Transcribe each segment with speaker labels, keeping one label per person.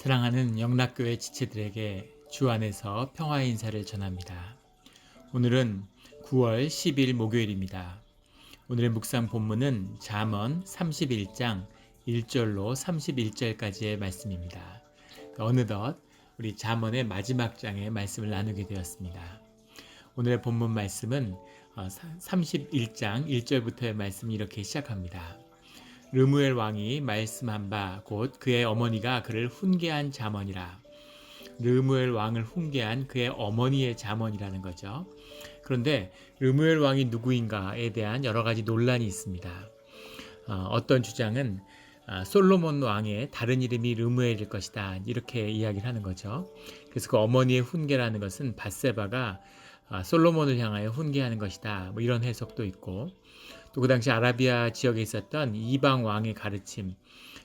Speaker 1: 사랑하는 영락교회 지체들에게 주 안에서 평화의 인사를 전합니다. 오늘은 9월 10일 목요일입니다. 오늘의 묵상 본문은 잠언 31장 1절로 31절까지의 말씀입니다. 어느덧 우리 잠언의 마지막 장의 말씀을 나누게 되었습니다. 오늘의 본문 말씀은 31장 1절부터의 말씀이 이렇게 시작합니다. 르무엘 왕이 말씀한 바 곧 그의 어머니가 그를 훈계한 잠언이라. 르무엘 왕을 훈계한 그의 어머니의 잠언이라는 거죠. 그런데 르무엘 왕이 누구인가에 대한 여러 가지 논란이 있습니다. 어떤 주장은 솔로몬 왕의 다른 이름이 르무엘일 것이다, 이렇게 이야기를 하는 거죠. 그래서 그 어머니의 훈계라는 것은 밧세바가 솔로몬을 향하여 훈계하는 것이다, 뭐 이런 해석도 있고, 또 그 당시 아라비아 지역에 있었던 이방 왕의 가르침,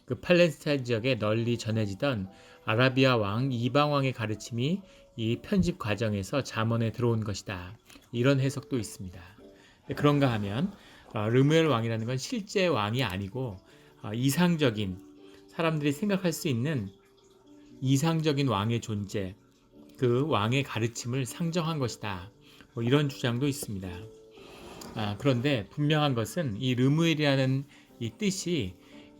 Speaker 1: 그 팔레스타인 지역에 널리 전해지던 아라비아 왕 이방 왕의 가르침이 이 편집 과정에서 잠언에 들어온 것이다, 이런 해석도 있습니다. 그런가 하면 르무엘 왕이라는 건 실제 왕이 아니고 이상적인, 사람들이 생각할 수 있는 이상적인 왕의 존재, 그 왕의 가르침을 상정한 것이다, 뭐 이런 주장도 있습니다. 그런데 분명한 것은 이 르무엘이라는 이 뜻이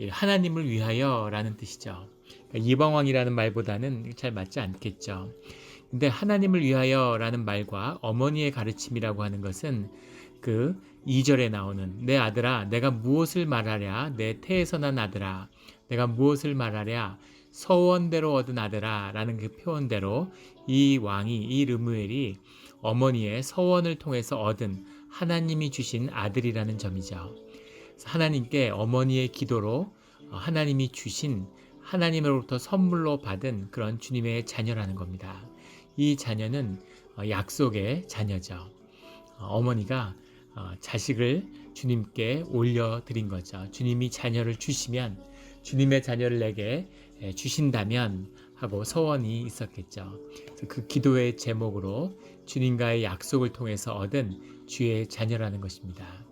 Speaker 1: 하나님을 위하여라는 뜻이죠. 그러니까 이방왕이라는 말보다는 잘 맞지 않겠죠. 근데 하나님을 위하여라는 말과 어머니의 가르침이라고 하는 것은 그 2절에 나오는 내 아들아 내가 무엇을 말하랴 내 태에서 난 아들아 내가 무엇을 말하랴 서원대로 얻은 아들아 라는 그 표현대로 이 왕이, 이 르무엘이 어머니의 서원을 통해서 얻은 하나님이 주신 아들이라는 점이죠. 하나님께 어머니의 기도로 하나님이 주신, 하나님으로부터 선물로 받은 그런 주님의 자녀라는 겁니다. 이 자녀는 약속의 자녀죠. 어머니가 자식을 주님께 올려드린 거죠. 주님이 자녀를 주시면, 주님의 자녀를 내게 주신다면 하고 서원이 있었겠죠. 그 기도의 제목으로 주님과의 약속을 통해서 얻은 주의 자녀라는 것입니다.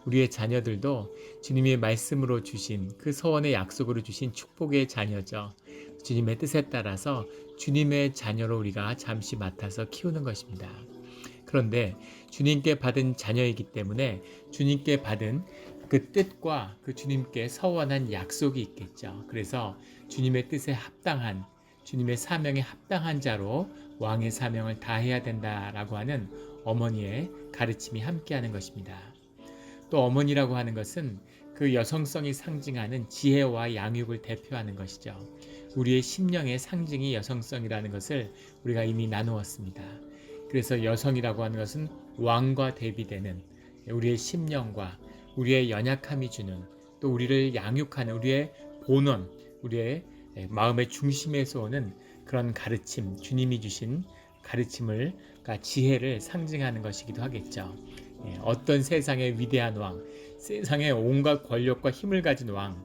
Speaker 1: 우리의 자녀들도 주님의 말씀으로 주신, 그 서원의 약속으로 주신 축복의 자녀죠. 주님의 뜻에 따라서 주님의 자녀로 우리가 잠시 맡아서 키우는 것입니다. 그런데 주님께 받은 자녀이기 때문에 주님께 받은 그 뜻과 그 주님께 서원한 약속이 있겠죠. 그래서 주님의 뜻에 합당한, 주님의 사명에 합당한 자로 왕의 사명을 다해야 된다라고 하는 어머니의 가르침이 함께하는 것입니다. 또 어머니라고 하는 것은 그 여성성이 상징하는 지혜와 양육을 대표하는 것이죠. 우리의 심령의 상징이 여성성이라는 것을 우리가 이미 나누었습니다. 그래서 여성이라고 하는 것은 왕과 대비되는 우리의 심령과 우리의 연약함이 주는, 또 우리를 양육하는 우리의 본원, 우리의 마음의 중심에서 오는 그런 가르침, 주님이 주신 가르침을, 그러니까 지혜를 상징하는 것이기도 하겠죠. 어떤 세상의 위대한 왕, 세상의 온갖 권력과 힘을 가진 왕,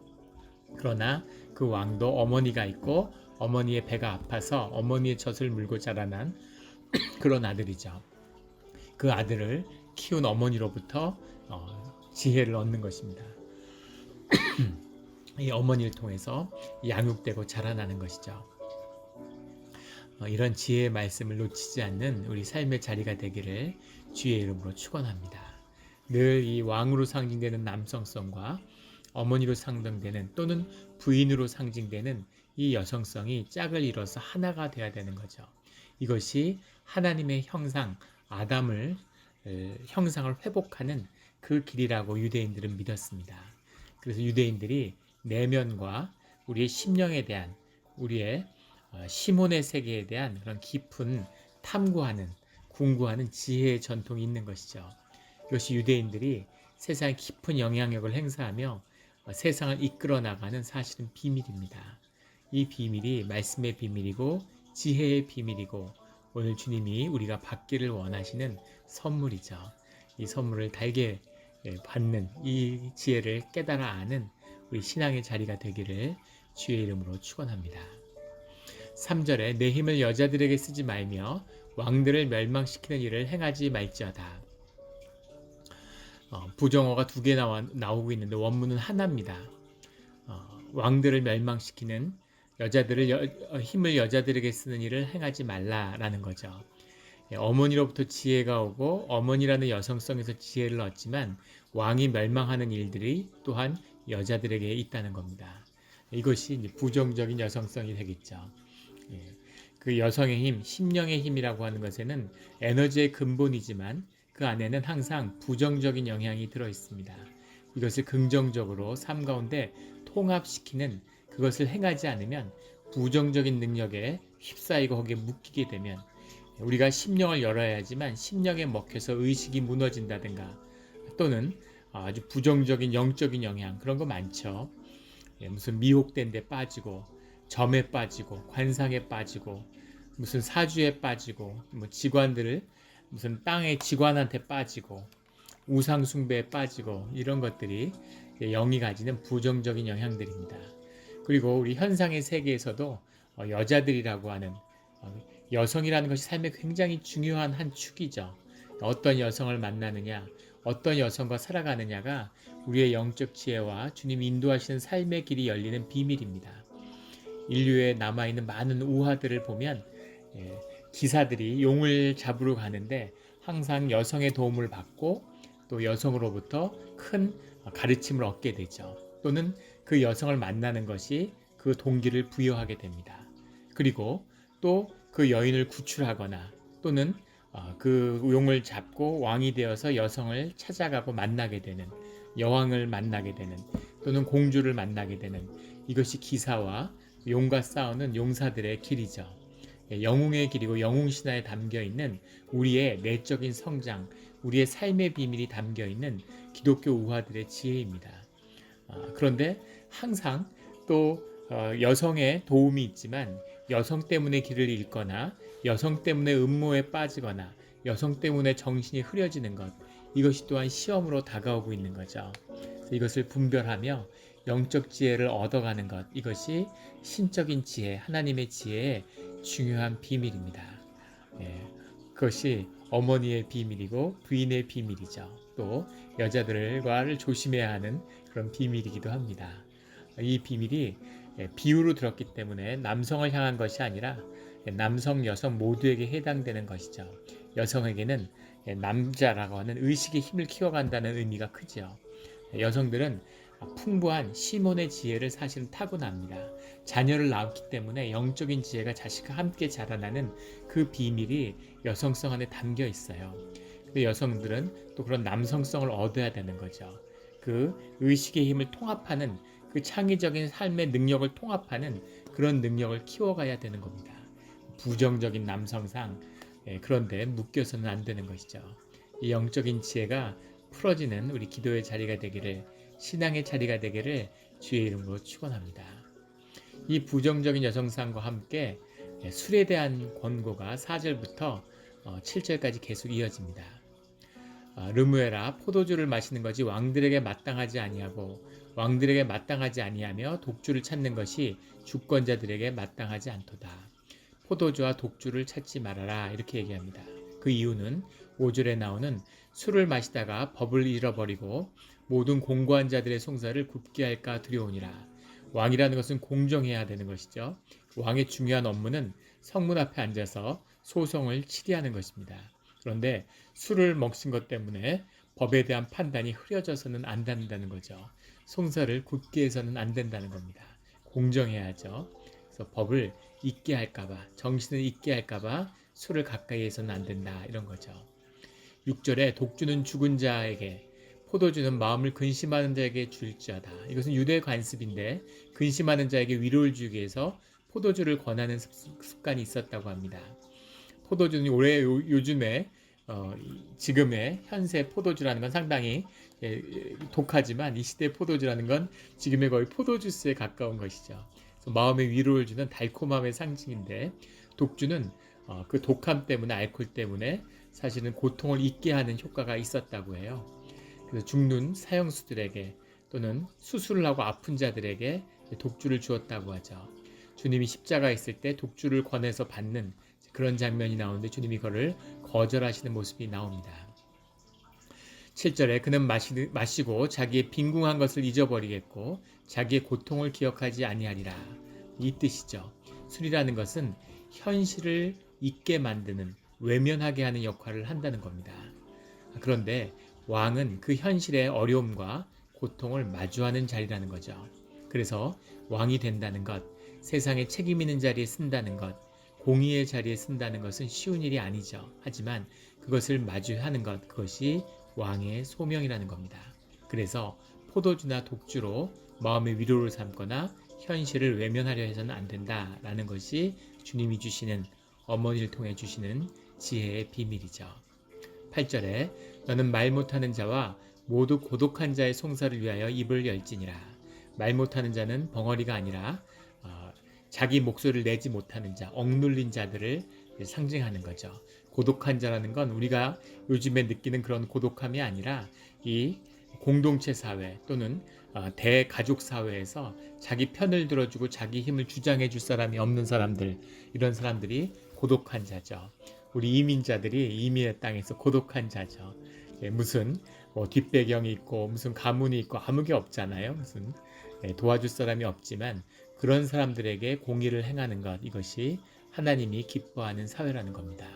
Speaker 1: 그러나 그 왕도 어머니가 있고 어머니의 배가 아파서 어머니의 젖을 물고 자라난 그런 아들이죠. 그 아들을 키운 어머니로부터 지혜를 얻는 것입니다. 이 어머니를 통해서 양육되고 자라나는 것이죠. 이런 지혜의 말씀을 놓치지 않는 우리 삶의 자리가 되기를 주의 이름으로 축원합니다. 늘 이 왕으로 상징되는 남성성과 어머니로 상징되는, 또는 부인으로 상징되는 이 여성성이 짝을 이뤄서 하나가 되어야 되는 거죠. 이것이 하나님의 형상, 아담을 형상을 회복하는 그 길이라고 유대인들은 믿었습니다. 그래서 유대인들이 내면과 우리의 심령에 대한, 우리의 시몬의 세계에 대한 그런 깊은 탐구하는, 궁구하는 지혜의 전통이 있는 것이죠. 이것이 유대인들이 세상에 깊은 영향력을 행사하며 세상을 이끌어 나가는 사실은 비밀입니다. 이 비밀이 말씀의 비밀이고 지혜의 비밀이고 오늘 주님이 우리가 받기를 원하시는 선물이죠. 이 선물을 달게 받는, 이 지혜를 깨달아 아는 우리 신앙의 자리가 되기를 주의 이름으로 축원합니다. 3절에 내 힘을 여자들에게 쓰지 말며 왕들을 멸망시키는 일을 행하지 말지어다. 부정어가 2개 나오고 있는데 원문은 하나입니다. 왕들을 멸망시키는 힘을 여자들에게 쓰는 일을 행하지 말라라는 거죠. 어머니로부터 지혜가 오고 어머니라는 여성성에서 지혜를 얻지만 왕이 멸망하는 일들이 또한 여자들에게 있다는 겁니다. 이것이 이제 부정적인 여성성이 되겠죠. 예. 그 여성의 힘, 심령의 힘이라고 하는 것에는 에너지의 근본이지만 그 안에는 항상 부정적인 영향이 들어 있습니다. 이것을 긍정적으로 삶 가운데 통합시키는, 그것을 행하지 않으면 부정적인 능력에 휩싸이고 거기에 묶이게 되면 우리가 심령을 열어야 하지만 심령에 먹혀서 의식이 무너진다든가 또는 아주 부정적인 영적인 영향, 그런 거 많죠. 무슨 미혹된 데 빠지고 점에 빠지고 관상에 빠지고 무슨 사주에 빠지고 뭐 직관들을 무슨 땅의 직관한테 빠지고 우상 숭배에 빠지고 이런 것들이 영이 가지는 부정적인 영향들입니다. 그리고 우리 현상의 세계에서도 여자들이라고 하는 여성이라는 것이 삶에 굉장히 중요한 한 축이죠. 어떤 여성을 만나느냐, 어떤 여성과 살아가느냐가 우리의 영적 지혜와 주님이 인도하시는 삶의 길이 열리는 비밀입니다. 인류에 남아있는 많은 우화들을 보면 기사들이 용을 잡으러 가는데 항상 여성의 도움을 받고 또 여성으로부터 큰 가르침을 얻게 되죠. 또는 그 여성을 만나는 것이 그 동기를 부여하게 됩니다. 그리고 또 그 여인을 구출하거나 또는 그 용을 잡고 왕이 되어서 여성을 찾아가고 만나게 되는, 여왕을 만나게 되는 또는 공주를 만나게 되는, 이것이 기사와 용과 싸우는 용사들의 길이죠. 영웅의 길이고 영웅신화에 담겨있는 우리의 내적인 성장, 우리의 삶의 비밀이 담겨있는 기독교 우화들의 지혜입니다. 그런데 항상 또 여성의 도움이 있지만 여성 때문에 길을 잃거나 여성 때문에 음모에 빠지거나 여성 때문에 정신이 흐려지는 것, 이것이 또한 시험으로 다가오고 있는 거죠. 이것을 분별하며 영적 지혜를 얻어가는 것, 이것이 신적인 지혜, 하나님의 지혜의 중요한 비밀입니다. 그것이 어머니의 비밀이고 부인의 비밀이죠. 또 여자들과를 조심해야 하는 그런 비밀이기도 합니다. 이 비밀이 비유로 들었기 때문에 남성을 향한 것이 아니라 남성, 여성 모두에게 해당되는 것이죠. 여성에게는 남자라고 하는 의식의 힘을 키워간다는 의미가 크죠. 여성들은 풍부한 시몬의 지혜를 사실은 타고납니다. 자녀를 낳았기 때문에 영적인 지혜가 자식과 함께 자라나는 그 비밀이 여성성 안에 담겨 있어요. 근데 여성들은 또 그런 남성성을 얻어야 되는 거죠. 그 의식의 힘을 통합하는, 그 창의적인 삶의 능력을 통합하는 그런 능력을 키워가야 되는 겁니다. 부정적인 남성상, 그런데 묶여서는 안 되는 것이죠. 이 영적인 지혜가 풀어지는 우리 기도의 자리가 되기를, 신앙의 자리가 되기를 주의 이름으로 축원합니다. 이 부정적인 여성상과 함께 술에 대한 권고가 4절부터 7절까지 계속 이어집니다. 르무에라, 포도주를 마시는 것이 왕들에게 마땅하지 아니하고 왕들에게 마땅하지 아니하며 독주를 찾는 것이 주권자들에게 마땅하지 않도다. 포도주와 독주를 찾지 말아라, 이렇게 얘기합니다. 그 이유는 5절에 나오는 술을 마시다가 법을 잃어버리고 모든 공고한 자들의 송사를 굽게 할까 두려우니라. 왕이라는 것은 공정해야 되는 것이죠. 왕의 중요한 업무는 성문 앞에 앉아서 소송을 치리하는 것입니다. 그런데 술을 먹신 것 때문에 법에 대한 판단이 흐려져서는 안 된다는 거죠. 송사를 굳게 해서는 안 된다는 겁니다. 공정해야죠. 그래서 법을 잊게 할까봐, 정신을 잊게 할까봐 술을 가까이 해서는 안 된다, 이런 거죠. 6절에 독주는 죽은 자에게, 포도주는 마음을 근심하는 자에게 줄지어다. 이것은 유대 관습인데 근심하는 자에게 위로를 주기 위해서 포도주를 권하는 습관이 있었다고 합니다. 포도주는 요즘에 지금의 현세 포도주라는 건 상당히 독하지만 이 시대의 포도주라는 건 지금의 거의 포도주스에 가까운 것이죠. 그래서 마음의 위로를 주는 달콤함의 상징인데 독주는 그 독함 때문에, 알코올 때문에 사실은 고통을 잊게 하는 효과가 있었다고 해요. 그래서 죽는 사형수들에게 또는 수술을 하고 아픈 자들에게 독주를 주었다고 하죠. 주님이 십자가에 있을 때 독주를 권해서 받는 그런 장면이 나오는데 주님이 그거를 거절하시는 모습이 나옵니다. 7절에 그는 마시고 자기의 빈궁한 것을 잊어버리겠고 자기의 고통을 기억하지 아니하리라. 이 뜻이죠. 술이라는 것은 현실을 잊게 만드는, 외면하게 하는 역할을 한다는 겁니다. 그런데 왕은 그 현실의 어려움과 고통을 마주하는 자리라는 거죠. 그래서 왕이 된다는 것, 세상에 책임 있는 자리에 쓴다는 것, 공의의 자리에 쓴다는 것은 쉬운 일이 아니죠. 하지만 그것을 마주하는 것, 그것이 왕의 소명이라는 겁니다. 그래서 포도주나 독주로 마음의 위로를 삼거나 현실을 외면하려 해서는 안 된다라는 것이 주님이 주시는, 어머니를 통해 주시는 지혜의 비밀이죠. 8절에 너는 말 못하는 자와 모두 고독한 자의 송사를 위하여 입을 열지니라. 말 못하는 자는 벙어리가 아니라 자기 목소리를 내지 못하는 자, 억눌린 자들을 상징하는 거죠. 고독한 자라는 건 우리가 요즘에 느끼는 그런 고독함이 아니라 이 공동체 사회 또는 대가족 사회에서 자기 편을 들어주고 자기 힘을 주장해 줄 사람이 없는 사람들, 이런 사람들이 고독한 자죠. 우리 이민자들이 이민의 땅에서 고독한 자죠. 무슨 뒷배경이 있고 무슨 가문이 있고 아무 게 없잖아요. 무슨 도와줄 사람이 없지만 그런 사람들에게 공의를 행하는 것, 이것이 하나님이 기뻐하는 사회라는 겁니다.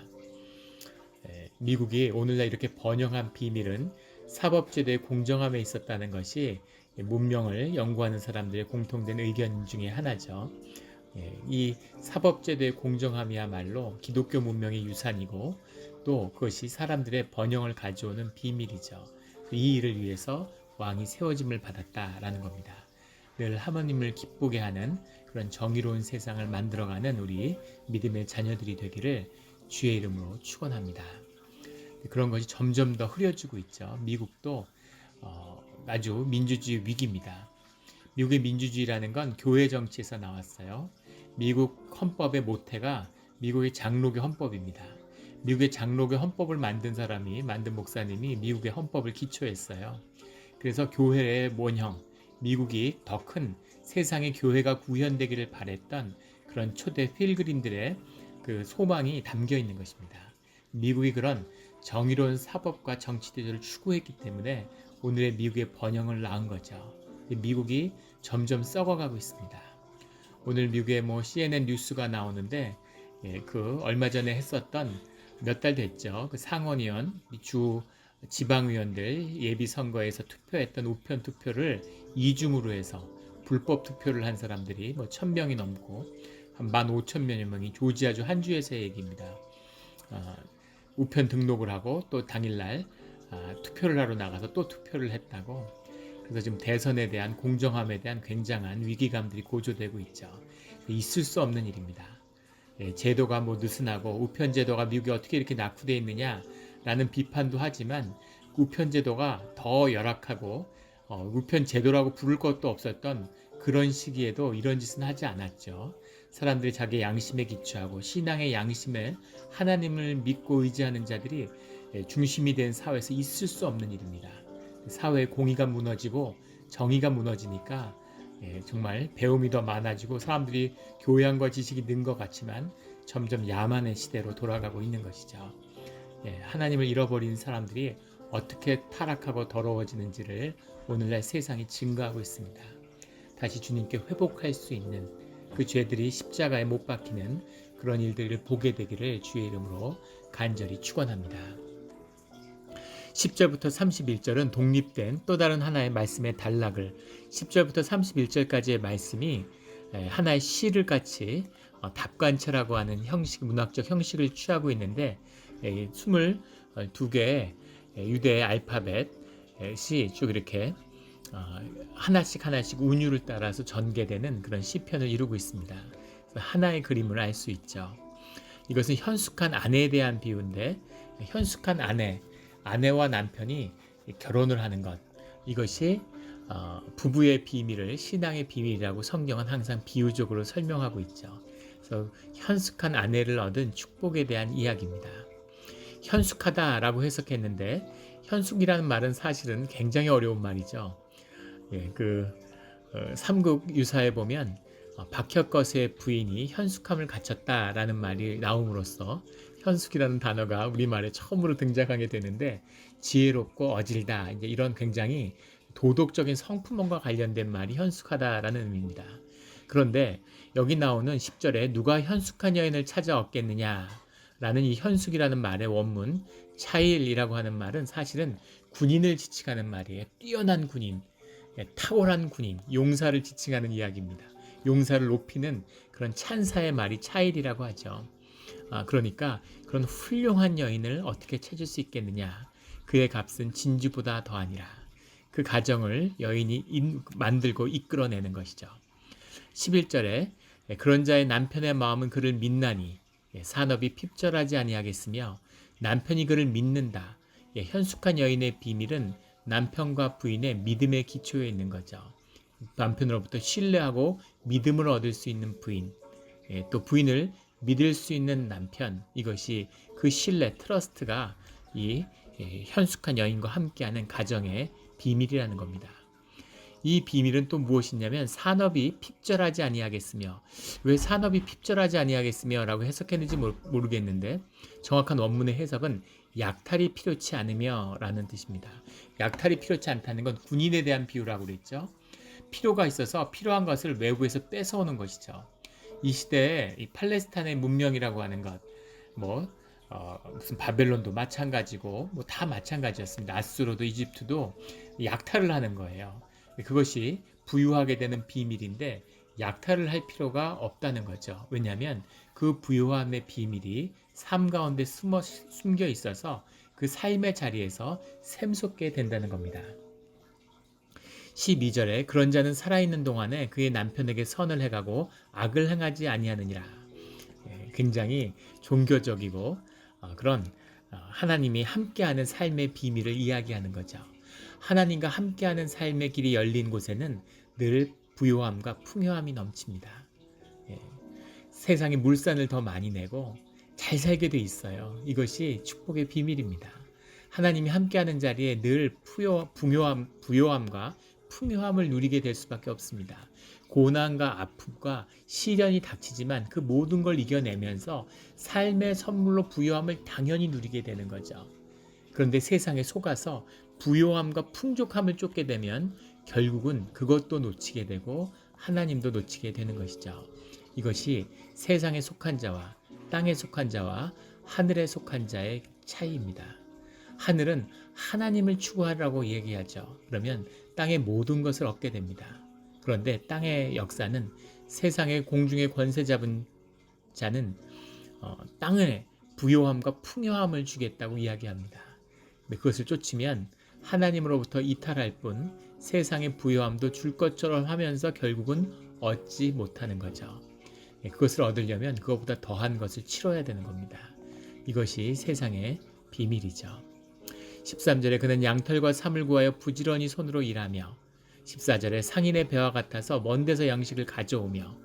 Speaker 1: 미국이 오늘날 이렇게 번영한 비밀은 사법제도의 공정함에 있었다는 것이 문명을 연구하는 사람들의 공통된 의견 중에 하나죠. 이 사법제도의 공정함이야말로 기독교 문명의 유산이고 또 그것이 사람들의 번영을 가져오는 비밀이죠. 이 일을 위해서 왕이 세워짐을 받았다라는 겁니다. 늘 하나님을 기쁘게 하는 그런 정의로운 세상을 만들어가는 우리 믿음의 자녀들이 되기를 주의 이름으로 축원합니다. 그런 것이 점점 더 흐려지고 있죠. 미국도 아주 민주주의 위기입니다. 미국의 민주주의라는 건 교회 정치에서 나왔어요. 미국 헌법의 모태가 미국의 장로교 헌법입니다. 미국의 장로교 헌법을 만든 목사님이 미국의 헌법을 기초했어요. 그래서 교회의 모형, 미국이 더 큰 세상의 교회가 구현되기를 바랬던 그런 초대 필그림들의 그 소망이 담겨 있는 것입니다. 미국이 그런 정의로운 사법과 정치제도를 추구했기 때문에 오늘의 미국의 번영을 낳은 거죠. 미국이 점점 썩어가고 있습니다. 오늘 미국의 CNN 뉴스가 나오는데 그 얼마 전에 했었던 몇 달 됐죠. 그 상원의원, 주 지방의원들 예비선거에서 투표했던 우편 투표를 이중으로 해서 불법 투표를 한 사람들이 1,000명이 넘고 한 15,000여 명이 조지아주 한 주에서의 얘기입니다. 우편 등록을 하고 또 당일날 투표를 하러 나가서 또 투표를 했다고. 그래서 지금 대선에 대한 공정함에 대한 굉장한 위기감들이 고조되고 있죠. 있을 수 없는 일입니다. 제도가 느슨하고 우편 제도가 미국에 어떻게 이렇게 낙후되어 있느냐라는 비판도 하지만 우편 제도가 더 열악하고 우편 제도라고 부를 것도 없었던 그런 시기에도 이런 짓은 하지 않았죠. 사람들이 자기의 양심에 기초하고 신앙의 양심에 하나님을 믿고 의지하는 자들이 중심이 된 사회에서 있을 수 없는 일입니다. 사회의 공의가 무너지고 정의가 무너지니까 정말 배움이 더 많아지고 사람들이 교양과 지식이 는 것 같지만 점점 야만의 시대로 돌아가고 있는 것이죠. 하나님을 잃어버린 사람들이 어떻게 타락하고 더러워지는지를 오늘날 세상이 증거하고 있습니다. 다시 주님께 회복할 수 있는 그 죄들이 십자가에 못 박히는 그런 일들을 보게 되기를 주의 이름으로 간절히 축원합니다. 10절부터 31절은 독립된 또 다른 하나의 말씀의 단락을 10절부터 31절까지의 말씀이 하나의 시를 같이 답관체라고 하는 형식, 문학적 형식을 취하고 있는데 22개의 유대의 알파벳이 쭉 이렇게 하나씩 운율을 따라서 전개되는 그런 시편을 이루고 있습니다. 하나의 그림을 알 수 있죠. 이것은 현숙한 아내에 대한 비유인데 현숙한 아내와 남편이 결혼을 하는 것, 이것이 부부의 비밀을 신앙의 비밀이라고 성경은 항상 비유적으로 설명하고 있죠. 그래서 현숙한 아내를 얻은 축복에 대한 이야기입니다. 현숙하다라고 해석했는데 현숙이라는 말은 사실은 굉장히 어려운 말이죠. 삼국 유사에 보면 박혁거스의 부인이 현숙함을 갖췄다라는 말이 나옴으로써 현숙이라는 단어가 우리말에 처음으로 등장하게 되는데 지혜롭고 어질다, 이런 굉장히 도덕적인 성품과 관련된 말이 현숙하다라는 의미입니다. 그런데 여기 나오는 10절에 누가 현숙한 여인을 찾아 얻겠느냐 라는 이 현숙이라는 말의 원문 차일이라고 하는 말은 사실은 군인을 지칭하는 말이에요. 뛰어난 군인, 탁월한 군인, 용사를 지칭하는 이야기입니다. 용사를 높이는 그런 찬사의 말이 차일이라고 하죠. 그러니까 그런 훌륭한 여인을 어떻게 찾을 수 있겠느냐. 그의 값은 진주보다 더하니라. 그 가정을 여인이 만들고 이끌어내는 것이죠. 11절에 그런 자의 남편의 마음은 그를 믿나니 산업이 핍절하지 아니하겠으며 남편이 그를 믿는다. 현숙한 여인의 비밀은 남편과 부인의 믿음의 기초에 있는 거죠. 남편으로부터 신뢰하고 믿음을 얻을 수 있는 부인, 또 부인을 믿을 수 있는 남편, 이것이 그 신뢰, 트러스트가 이 현숙한 여인과 함께하는 가정의 비밀이라는 겁니다. 이 비밀은 또 무엇이냐면 산업이 핍절하지 아니하겠으며, 왜 산업이 핍절하지 아니하겠으며 라고 해석했는지 모르겠는데 정확한 원문의 해석은 약탈이 필요치 않으며 라는 뜻입니다. 약탈이 필요치 않다는 건 군인에 대한 비유라고 그랬죠. 필요가 있어서 필요한 것을 외부에서 뺏어오는 것이죠. 이 시대에 이 팔레스타인의 문명이라고 하는 것, 무슨 바벨론도 마찬가지고 다 마찬가지였습니다. 아수르도 이집트도 약탈을 하는 거예요. 그것이 부유하게 되는 비밀인데 약탈을 할 필요가 없다는 거죠. 왜냐하면 그 부유함의 비밀이 삶 가운데 숨겨 있어서 그 삶의 자리에서 샘솟게 된다는 겁니다. 12절에 그런 자는 살아있는 동안에 그의 남편에게 선을 행하고 악을 행하지 아니하느니라. 굉장히 종교적이고 그런 하나님이 함께하는 삶의 비밀을 이야기하는 거죠. 하나님과 함께하는 삶의 길이 열린 곳에는 늘 부요함과 풍요함이 넘칩니다. 세상에 물산을 더 많이 내고 잘 살게 돼 있어요. 이것이 축복의 비밀입니다. 하나님이 함께하는 자리에 늘 부요함과 풍요함을 누리게 될 수밖에 없습니다. 고난과 아픔과 시련이 닥치지만 그 모든 걸 이겨내면서 삶의 선물로 부요함을 당연히 누리게 되는 거죠. 그런데 세상에 속아서 부요함과 풍족함을 쫓게 되면 결국은 그것도 놓치게 되고 하나님도 놓치게 되는 것이죠. 이것이 세상에 속한 자와 땅에 속한 자와 하늘에 속한 자의 차이입니다. 하늘은 하나님을 추구하라고 얘기하죠. 그러면 땅의 모든 것을 얻게 됩니다. 그런데 땅의 역사는 세상의 공중의 권세 잡은 자는 땅의 부요함과 풍요함을 주겠다고 이야기합니다. 그것을 쫓으면 하나님으로부터 이탈할 뿐 세상의 부요함도 줄 것처럼 하면서 결국은 얻지 못하는 거죠. 그것을 얻으려면 그것보다 더한 것을 치러야 되는 겁니다. 이것이 세상의 비밀이죠. 13절에 그는 양털과 삼을 구하여 부지런히 손으로 일하며 14절에 상인의 배와 같아서 먼 데서 양식을 가져오며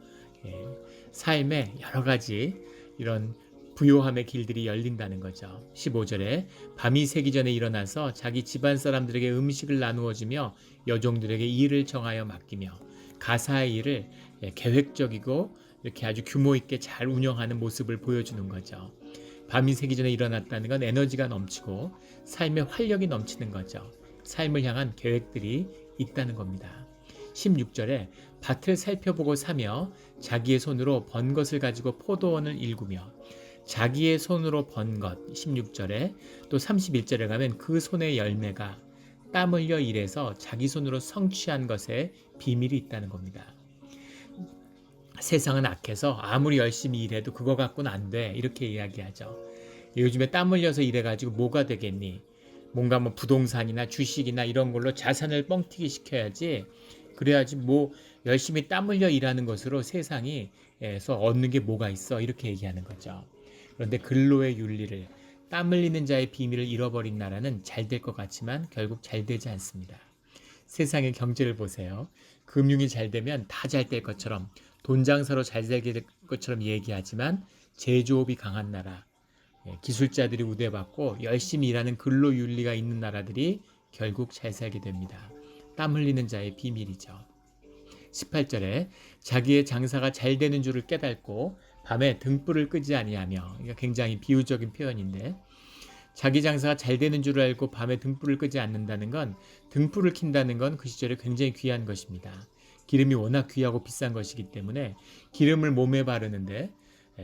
Speaker 1: 삶의 여러 가지 이런 부요함의 길들이 열린다는 거죠. 15절에 밤이 새기 전에 일어나서 자기 집안 사람들에게 음식을 나누어 주며 여종들에게 일을 정하여 맡기며 가사의 일을 계획적이고 이렇게 아주 규모 있게 잘 운영하는 모습을 보여주는 거죠. 밤이 새기 전에 일어났다는 건 에너지가 넘치고 삶의 활력이 넘치는 거죠. 삶을 향한 계획들이 있다는 겁니다. 16절에 밭을 살펴보고 사며 자기의 손으로 번 것을 가지고 포도원을 일구며 자기의 손으로 번 것 16절에 또 31절에 가면 그 손의 열매가 땀 흘려 일해서 자기 손으로 성취한 것에 비밀이 있다는 겁니다. 세상은 악해서 아무리 열심히 일해도 그거 갖고는 안 돼 이렇게 이야기하죠. 요즘에 땀 흘려서 일해가지고 뭐가 되겠니? 뭔가 부동산이나 주식이나 이런 걸로 자산을 뻥튀기 시켜야지. 그래야지 열심히 땀 흘려 일하는 것으로 세상에서 얻는 게 뭐가 있어 이렇게 얘기하는 거죠. 그런데 근로의 윤리를 땀 흘리는 자의 비밀을 잃어버린 나라는 잘 될 것 같지만 결국 잘 되지 않습니다. 세상의 경제를 보세요. 금융이 잘 되면 다 잘 될 것처럼 돈 장사로 잘 살게 될 것처럼 얘기하지만 제조업이 강한 나라, 기술자들이 우대받고 열심히 일하는 근로윤리가 있는 나라들이 결국 잘 살게 됩니다. 땀 흘리는 자의 비밀이죠. 18절에 자기의 장사가 잘 되는 줄을 깨닫고 밤에 등불을 끄지 아니하며, 이게 굉장히 비유적인 표현인데 자기 장사가 잘 되는 줄을 알고 밤에 등불을 끄지 않는다는 건 등불을 킨다는 건 그 시절에 굉장히 귀한 것입니다. 기름이 워낙 귀하고 비싼 것이기 때문에 기름을 몸에 바르는데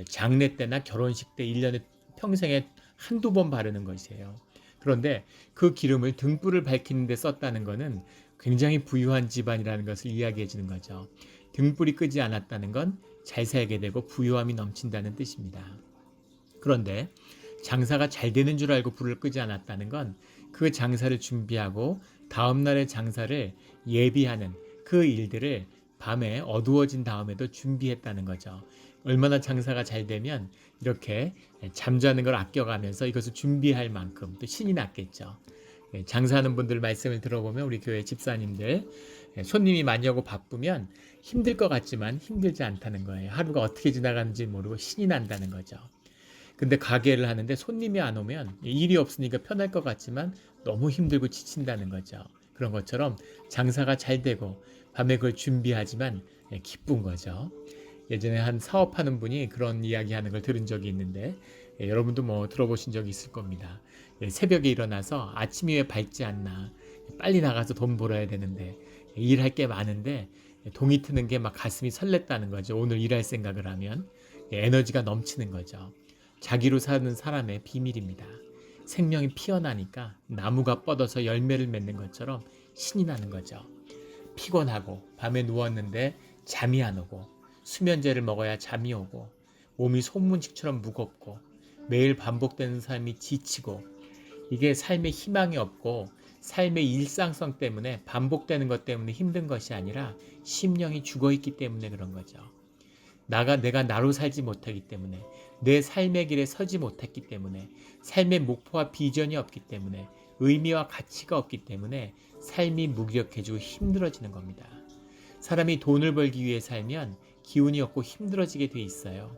Speaker 1: 장례 때나 결혼식 때 1년에 평생에 한두 번 바르는 것이에요. 그런데 그 기름을 등불을 밝히는 데 썼다는 것은 굉장히 부유한 집안이라는 것을 이야기해 주는 거죠. 등불이 끄지 않았다는 건 잘 살게 되고 부유함이 넘친다는 뜻입니다. 그런데 장사가 잘 되는 줄 알고 불을 끄지 않았다는 건 그 장사를 준비하고 다음날의 장사를 예비하는 그 일들을 밤에 어두워진 다음에도 준비했다는 거죠. 얼마나 장사가 잘 되면 이렇게 잠자는 걸 아껴가면서 이것을 준비할 만큼 또 신이 났겠죠. 장사하는 분들 말씀을 들어보면 우리 교회 집사님들 손님이 많이 오고 바쁘면 힘들 것 같지만 힘들지 않다는 거예요. 하루가 어떻게 지나가는지 모르고 신이 난다는 거죠. 근데 가게를 하는데 손님이 안 오면 일이 없으니까 편할 것 같지만 너무 힘들고 지친다는 거죠. 그런 것처럼 장사가 잘 되고 밤에 그걸 준비하지만 기쁜 거죠. 예전에 한 사업하는 분이 그런 이야기하는 걸 들은 적이 있는데 여러분도 뭐 들어보신 적이 있을 겁니다. 새벽에 일어나서 아침이 왜 밝지 않나, 빨리 나가서 돈 벌어야 되는데 일할 게 많은데 동이 트는 게 막 가슴이 설렜다는 거죠. 오늘 일할 생각을 하면 에너지가 넘치는 거죠. 자기로 사는 사람의 비밀입니다. 생명이 피어나니까 나무가 뻗어서 열매를 맺는 것처럼 신이 나는 거죠. 피곤하고 밤에 누웠는데 잠이 안 오고 수면제를 먹어야 잠이 오고 몸이 솜문직처럼 무겁고 매일 반복되는 삶이 지치고 이게 삶에 희망이 없고 삶의 일상성 때문에 반복되는 것 때문에 힘든 것이 아니라 심령이 죽어있기 때문에 그런 거죠. 내가 나로 살지 못하기 때문에 내 삶의 길에 서지 못했기 때문에 삶의 목표와 비전이 없기 때문에 의미와 가치가 없기 때문에 삶이 무기력해지고 힘들어지는 겁니다. 사람이 돈을 벌기 위해 살면 기운이 없고 힘들어지게 돼 있어요.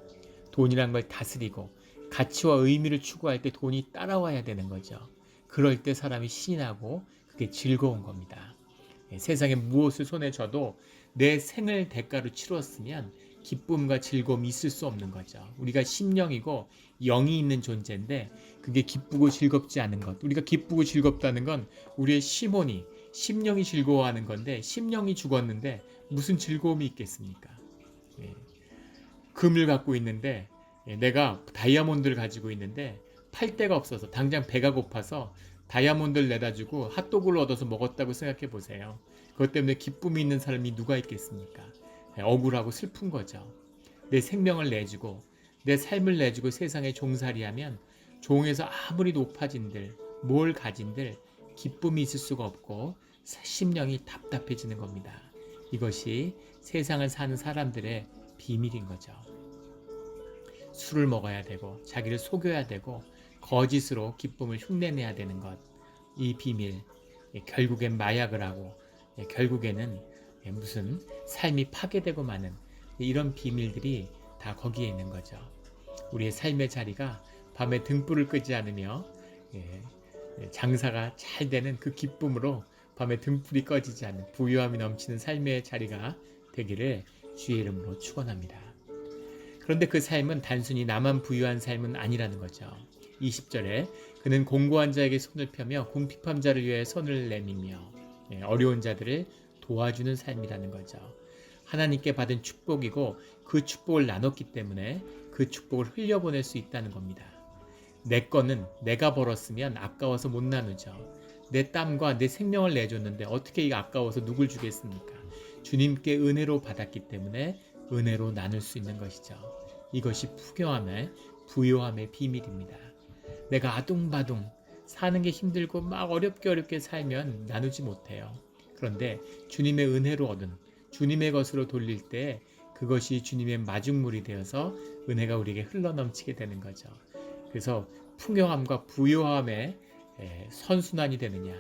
Speaker 1: 돈이란 걸 다스리고 가치와 의미를 추구할 때 돈이 따라와야 되는 거죠. 그럴 때 사람이 신이 나고 그게 즐거운 겁니다. 세상에 무엇을 손에 져도 내 생을 대가로 치루었으면 기쁨과 즐거움이 있을 수 없는 거죠. 우리가 심령이고 영이 있는 존재인데 그게 기쁘고 즐겁지 않은 것. 우리가 기쁘고 즐겁다는 건 우리의 심령이 즐거워하는 건데 심령이 죽었는데 무슨 즐거움이 있겠습니까? 금을 갖고 있는데 내가 다이아몬드를 가지고 있는데 팔 데가 없어서 당장 배가 고파서 다이아몬드를 내다주고 핫도그를 얻어서 먹었다고 생각해 보세요. 그것 때문에 기쁨이 있는 사람이 누가 있겠습니까? 억울하고 슬픈 거죠. 내 생명을 내주고 내 삶을 내주고 세상에 종살이하면 종에서 아무리 높아진들 뭘 가진들 기쁨이 있을 수가 없고 심령이 답답해지는 겁니다. 이것이 세상을 사는 사람들의 비밀인 거죠. 술을 먹어야 되고 자기를 속여야 되고 거짓으로 기쁨을 흉내내야 되는 것. 이 비밀 결국엔 마약을 하고 결국에는 무슨 삶이 파괴되고 마는 이런 비밀들이 다 거기에 있는 거죠. 우리의 삶의 자리가 밤에 등불을 끄지 않으며 장사가 잘 되는 그 기쁨으로 밤에 등불이 꺼지지 않는 부유함이 넘치는 삶의 자리가 되기를 주의 이름으로 축원합니다. 그런데 그 삶은 단순히 나만 부유한 삶은 아니라는 거죠. 20절에 그는 공고한 자에게 손을 펴며 궁핍한 자를 위해 손을 내밀며 어려운 자들을 도와주는 삶이라는 거죠. 하나님께 받은 축복이고 그 축복을 나눴기 때문에 그 축복을 흘려보낼 수 있다는 겁니다. 내 거는 내가 벌었으면 아까워서 못 나누죠. 내 땀과 내 생명을 내줬는데 어떻게 이게 아까워서 누굴 주겠습니까? 주님께 은혜로 받았기 때문에 은혜로 나눌 수 있는 것이죠. 이것이 부유함의 비밀입니다. 내가 아둥바둥 사는 게 힘들고 막 어렵게 살면 나누지 못해요. 그런데 주님의 은혜로 얻은 주님의 것으로 돌릴 때 그것이 주님의 마중물이 되어서 은혜가 우리에게 흘러넘치게 되는 거죠. 그래서 풍요함과 부요함의 선순환이 되느냐,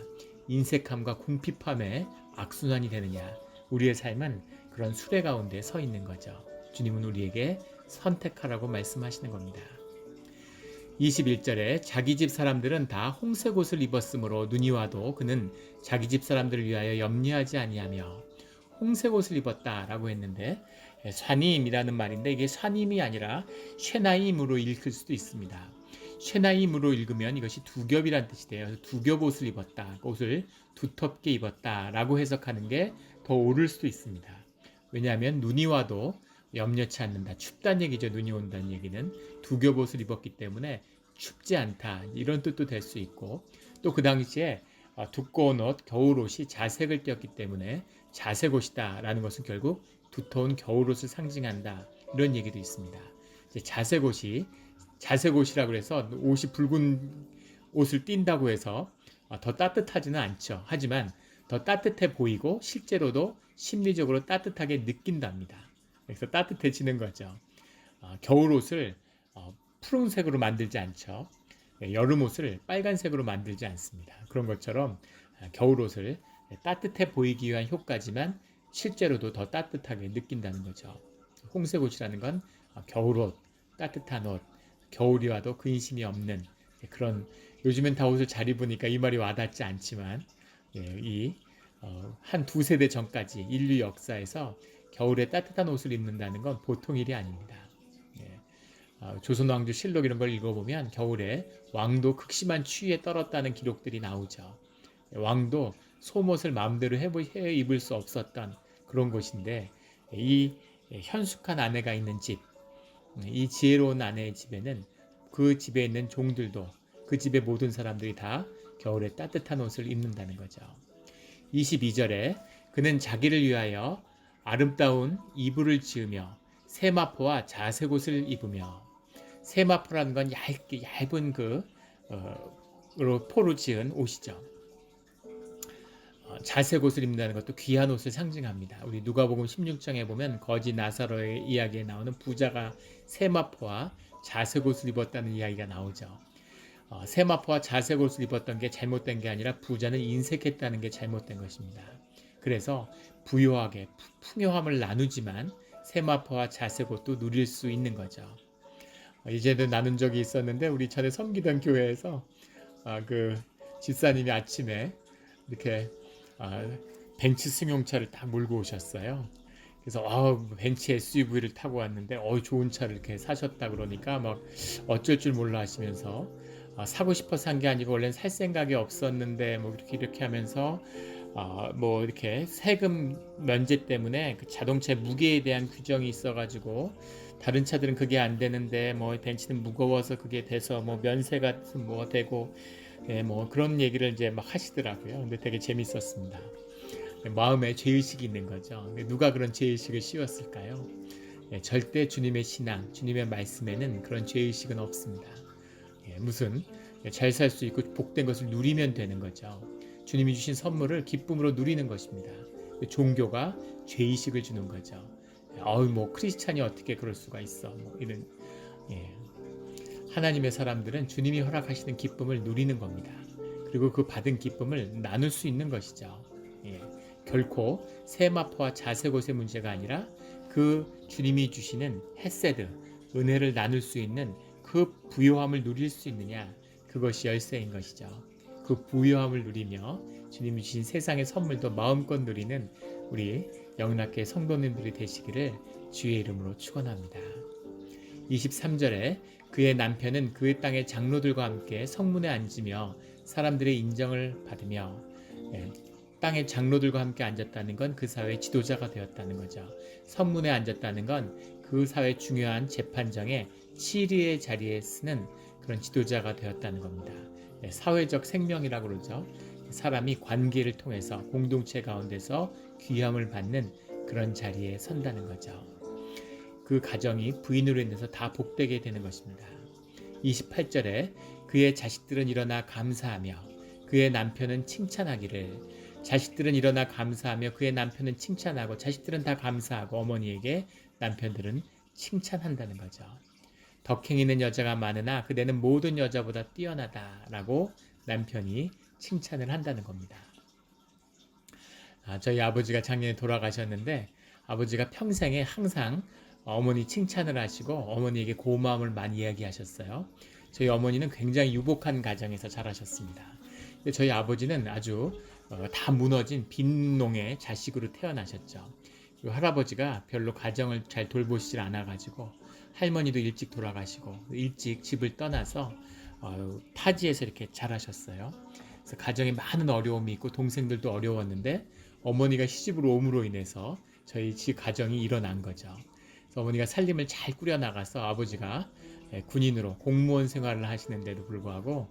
Speaker 1: 인색함과 궁핍함의 악순환이 되느냐, 우리의 삶은 그런 수레 가운데 서 있는 거죠. 주님은 우리에게 선택하라고 말씀하시는 겁니다. 21절에 자기 집 사람들은 다 홍색 옷을 입었으므로 눈이 와도 그는 자기 집 사람들을 위하여 염려하지 아니하며 홍색 옷을 입었다라고 했는데 샤님이라는 말인데 이게 샤님이 아니라 쉐나임으로 읽을 수도 있습니다. 쉐나임으로 읽으면 이것이 두겹이란 뜻이 돼요. 두겹 옷을 입었다. 옷을 두텁게 입었다라고 해석하는 게 더 옳을 수도 있습니다. 왜냐하면 눈이 와도 염려치 않는다. 춥다는 얘기죠. 눈이 온다는 얘기는 두 겹옷을 입었기 때문에 춥지 않다. 이런 뜻도 될 수 있고 또 그 당시에 두꺼운 옷, 겨울옷이 자색을 띠었기 때문에 자색옷이다라는 것은 결국 두터운 겨울옷을 상징한다. 이런 얘기도 있습니다. 이제 자색옷이라고 해서 옷이 붉은 옷을 띈다고 해서 더 따뜻하지는 않죠. 하지만 더 따뜻해 보이고 실제로도 심리적으로 따뜻하게 느낀답니다. 그래서 따뜻해지는 거죠. 겨울옷을 푸른색으로 만들지 않죠. 여름옷을 빨간색으로 만들지 않습니다. 그런 것처럼 겨울옷을 따뜻해 보이기 위한 효과지만 실제로도 더 따뜻하게 느낀다는 거죠. 홍색옷이라는 건 겨울옷, 따뜻한 옷, 겨울이 와도 근심이 없는 그런 요즘엔 다 옷을 잘 입으니까 이 말이 와닿지 않지만 한 두세 대 전까지 인류 역사에서 겨울에 따뜻한 옷을 입는다는 건 보통 일이 아닙니다. 조선왕조 실록 이런 걸 읽어보면 겨울에 왕도 극심한 추위에 떨었다는 기록들이 나오죠. 왕도 속옷을 마음대로 해 입을 수 없었던 그런 곳인데 이 현숙한 아내가 있는 집, 이 지혜로운 아내의 집에는 그 집에 있는 종들도 그 집의 모든 사람들이 다 겨울에 따뜻한 옷을 입는다는 거죠. 22절에 그는 자기를 위하여 아름다운 이불을 지으며 세마포와 자색옷을 입으며 세마포라는 건 얇은 포로 지은 옷이죠. 자색옷을 입는다는 것도 귀한 옷을 상징합니다. 우리 누가복음 16장에 보면 거지 나사로의 이야기에 나오는 부자가 세마포와 자색옷을 입었다는 이야기가 나오죠. 세마포와 자색옷을 입었던 게 잘못된 게 아니라 부자는 인색했다는 게 잘못된 것입니다. 그래서 부유하게 풍요함을 나누지만 세마포와 자색옷도 누릴 수 있는 거죠. 이제는 나눈 적이 있었는데 우리 전에 섬기던 교회에서 그 집사님이 아침에 이렇게 벤츠 승용차를 다 몰고 오셨어요. 그래서 벤츠 SUV를 타고 왔는데 좋은 차를 이렇게 사셨다 그러니까 막 어쩔 줄 몰라 하시면서 사고 싶어서 산 게 아니고 원래는 살 생각이 없었는데 뭐 이렇게 하면서 뭐 이렇게 세금 면제 때문에 그 자동차 무게에 대한 규정이 있어가지고 다른 차들은 그게 안 되는데 뭐 벤츠는 무거워서 그게 돼서 뭐 면세가 뭐 되고 뭐 그런 얘기를 이제 막 하시더라고요. 근데 되게 재밌었습니다. 마음에 죄의식이 있는 거죠. 누가 그런 죄의식을 씌웠을까요? 절대 주님의 신앙, 주님의 말씀에는 그런 죄의식은 없습니다. 무슨 잘 살 수 있고 복된 것을 누리면 되는 거죠. 주님이 주신 선물을 기쁨으로 누리는 것입니다. 종교가 죄의식을 주는 거죠. 뭐 크리스찬이 어떻게 그럴 수가 있어? 뭐 이런 하나님의 사람들은 주님이 허락하시는 기쁨을 누리는 겁니다. 그리고 그 받은 기쁨을 나눌 수 있는 것이죠. 결코 세마포와 자색옷의 문제가 아니라 그 주님이 주시는 헤세드, 은혜를 나눌 수 있는 그 부요함을 누릴 수 있느냐, 그것이 열쇠인 것이죠. 그 부요함을 누리며 주님이 주신 세상의 선물도 마음껏 누리는 우리 영락교회 성도님들이 되시기를 주의 이름으로 축원합니다. 23절에 그의 남편은 그의 땅의 장로들과 함께 성문에 앉으며 사람들의 인정을 받으며 땅의 장로들과 함께 앉았다는 건 그 사회의 지도자가 되었다는 거죠. 성문에 앉았다는 건 그 사회 중요한 재판정에 치리의 자리에 쓰는 그런 지도자가 되었다는 겁니다. 사회적 생명이라고 그러죠. 사람이 관계를 통해서 공동체 가운데서 귀함을 받는 그런 자리에 선다는 거죠. 그 가정이 부인으로 인해서 다 복되게 되는 것입니다. 28절에 그의 자식들은 일어나 감사하며 그의 남편은 칭찬하기를, 자식들은 일어나 감사하며 그의 남편은 칭찬하고 자식들은 다 감사하고 어머니에게 남편들은 칭찬한다는 거죠. 덕행 있는 여자가 많으나 그대는 모든 여자보다 뛰어나다라고 남편이 칭찬을 한다는 겁니다. 저희 아버지가 작년에 돌아가셨는데 아버지가 평생에 항상 어머니 칭찬을 하시고 어머니에게 고마움을 많이 이야기하셨어요. 저희 어머니는 굉장히 유복한 가정에서 자라셨습니다. 근데 저희 아버지는 아주 다 무너진 빈농의 자식으로 태어나셨죠. 그리고 할아버지가 별로 가정을 잘 돌보시질 않아가지고 할머니도 일찍 돌아가시고 일찍 집을 떠나서 타지에서 이렇게 자라셨어요. 그래서 가정에 많은 어려움이 있고 동생들도 어려웠는데 어머니가 시집으로 옴으로 인해서 저희 집 가정이 일어난 거죠. 그래서 어머니가 살림을 잘 꾸려나가서 아버지가 군인으로 공무원 생활을 하시는데도 불구하고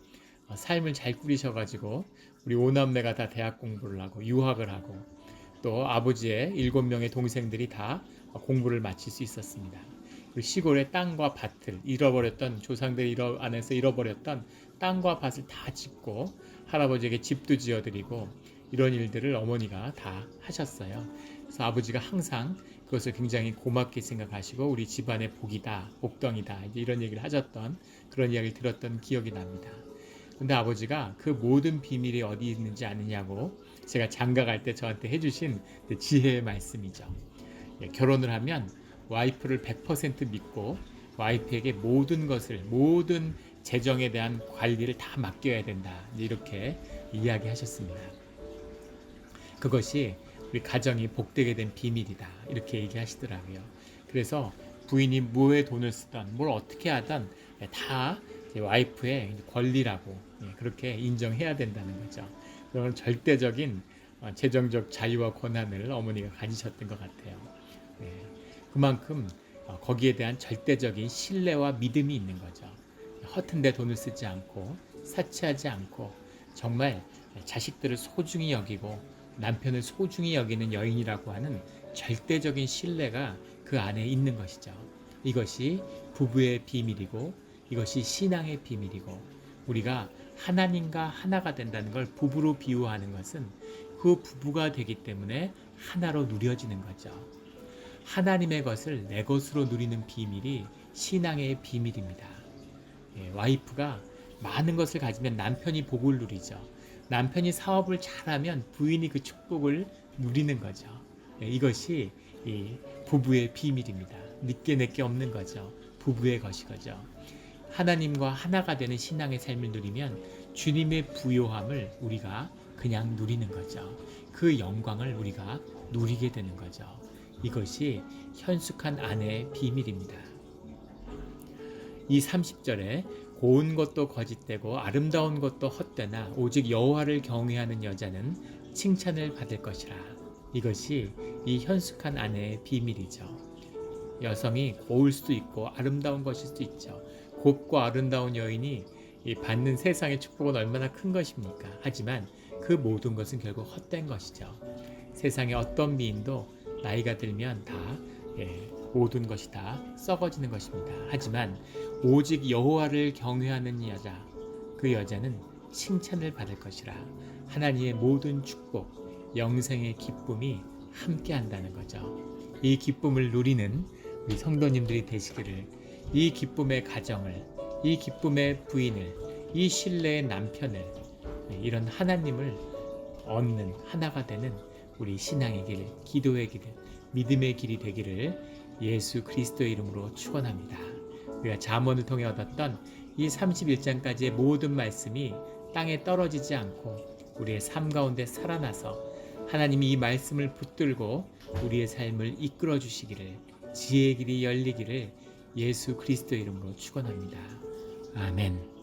Speaker 1: 삶을 잘 꾸리셔가지고 우리 오남매가 다 대학 공부를 하고 유학을 하고 또 아버지의 7명의 동생들이 다 공부를 마칠 수 있었습니다. 그리고 시골의 땅과 밭을 잃어버렸던 조상들이 안에서 잃어버렸던 땅과 밭을 다 짓고 할아버지에게 집도 지어드리고 이런 일들을 어머니가 다 하셨어요. 그래서 아버지가 항상 그것을 굉장히 고맙게 생각하시고 우리 집안의 복이다, 복덩이다 이런 얘기를 하셨던 그런 이야기를 들었던 기억이 납니다. 근데 아버지가 그 모든 비밀이 어디 있는지 아느냐고 제가 장가 갈 때 저한테 해주신 지혜의 말씀이죠. 결혼을 하면 와이프를 100% 믿고 와이프에게 모든 것을 모든 재정에 대한 관리를 다 맡겨야 된다 이렇게 이야기하셨습니다. 그것이 우리 가정이 복되게 된 비밀이다 이렇게 얘기하시더라고요. 그래서 부인이 뭐에 돈을 쓰던 뭘 어떻게 하던 다 와이프의 권리라고 그렇게 인정해야 된다는 거죠. 그런 절대적인 재정적 자유와 권한을 어머니가 가지셨던 것 같아요. 그만큼 거기에 대한 절대적인 신뢰와 믿음이 있는 거죠. 허튼 데 돈을 쓰지 않고 사치하지 않고 정말 자식들을 소중히 여기고 남편을 소중히 여기는 여인이라고 하는 절대적인 신뢰가 그 안에 있는 것이죠. 이것이 부부의 비밀이고 이것이 신앙의 비밀이고 우리가 하나님과 하나가 된다는 걸 부부로 비유하는 것은 그 부부가 되기 때문에 하나로 누려지는 거죠. 하나님의 것을 내 것으로 누리는 비밀이 신앙의 비밀입니다. 와이프가 많은 것을 가지면 남편이 복을 누리죠. 남편이 사업을 잘하면 부인이 그 축복을 누리는 거죠. 이것이 이 부부의 비밀입니다. 늦게 내게 없는 거죠. 부부의 것이거죠. 하나님과 하나가 되는 신앙의 삶을 누리면 주님의 부요함을 우리가 그냥 누리는 거죠. 그 영광을 우리가 누리게 되는 거죠. 이것이 현숙한 아내의 비밀입니다. 이 30절에 고운 것도 거짓되고 아름다운 것도 헛되나 오직 여호와를 경외하는 여자는 칭찬을 받을 것이라. 이것이 이 현숙한 아내의 비밀이죠. 여성이 고울 수도 있고 아름다운 것일 수도 있죠. 곱고 아름다운 여인이 받는 세상의 축복은 얼마나 큰 것입니까? 하지만 그 모든 것은 결국 헛된 것이죠. 세상의 어떤 미인도 나이가 들면 다 모든 것이 다 썩어지는 것입니다. 하지만 오직 여호와를 경외하는 여자, 그 여자는 칭찬을 받을 것이라. 하나님의 모든 축복, 영생의 기쁨이 함께 한다는 거죠. 이 기쁨을 누리는 우리 성도님들이 되시기를, 이 기쁨의 가정을, 이 기쁨의 부인을, 이 신뢰의 남편을, 이런 하나님을 얻는 하나가 되는 우리 신앙의 길, 기도의 길, 믿음의 길이 되기를 예수 그리스도의 이름으로 축원합니다. 우리가 잠언을 통해 얻었던 이 31장까지의 모든 말씀이 땅에 떨어지지 않고 우리의 삶 가운데 살아나서 하나님이 이 말씀을 붙들고 우리의 삶을 이끌어 주시기를, 지혜의 길이 열리기를 예수 그리스도의 이름으로 축원합니다. 아멘.